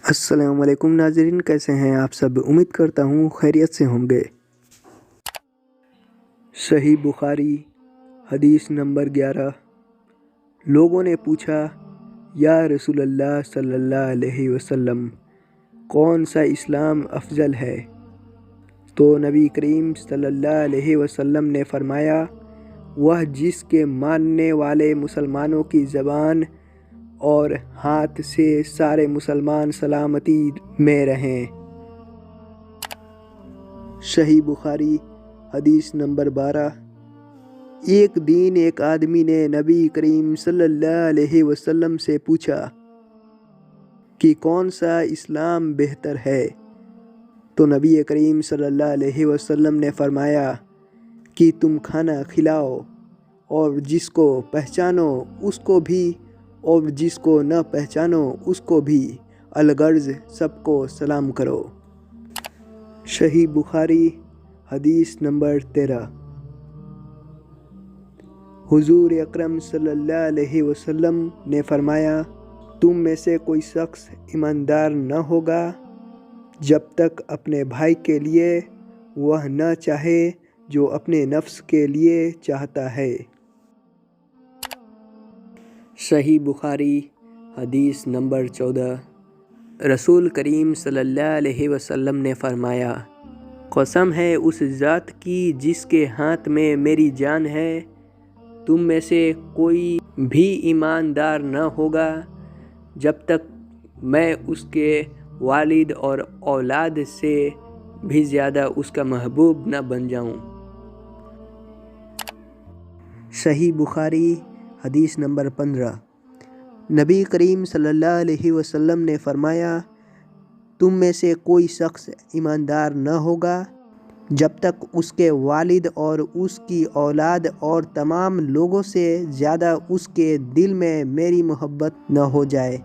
السلام علیکم ناظرین، کیسے ہیں آپ سب؟ امید کرتا ہوں خیریت سے ہوں گے۔ صحیح بخاری حدیث نمبر 11۔ لوگوں نے پوچھا، یا رسول اللہ صلی اللہ علیہ وسلم، کون سا اسلام افضل ہے؟ تو نبی کریم صلی اللہ علیہ وسلم نے فرمایا، وہ جس کے ماننے والے مسلمانوں کی زبان اور ہاتھ سے سارے مسلمان سلامتی میں رہیں۔ صحیح بخاری حدیث نمبر 12۔ ایک دن ایک آدمی نے نبی کریم صلی اللہ علیہ وسلم سے پوچھا کہ کون سا اسلام بہتر ہے؟ تو نبی کریم صلی اللہ علیہ وسلم نے فرمایا کہ تم کھانا کھلاؤ اور جس کو پہچانو اس کو بھی اور جس کو نہ پہچانو اس کو بھی، الغرض سب کو سلام کرو۔ صحیح بخاری حدیث نمبر 13۔ حضور اکرم صلی اللہ علیہ وسلم نے فرمایا، تم میں سے کوئی شخص ایماندار نہ ہوگا جب تک اپنے بھائی کے لیے وہ نہ چاہے جو اپنے نفس کے لیے چاہتا ہے۔ صحیح بخاری حدیث نمبر 14۔ رسول کریم صلی اللہ علیہ وسلم نے فرمایا، قسم ہے اس ذات کی جس کے ہاتھ میں میری جان ہے، تم میں سے کوئی بھی ایماندار نہ ہوگا جب تک میں اس کے والد اور اولاد سے بھی زیادہ اس کا محبوب نہ بن جاؤں۔ صحیح بخاری حدیث نمبر 15۔ نبی کریم صلی اللہ علیہ وسلم نے فرمایا، تم میں سے کوئی شخص ایماندار نہ ہوگا جب تک اس کے والد اور اس کی اولاد اور تمام لوگوں سے زیادہ اس کے دل میں میری محبت نہ ہو جائے۔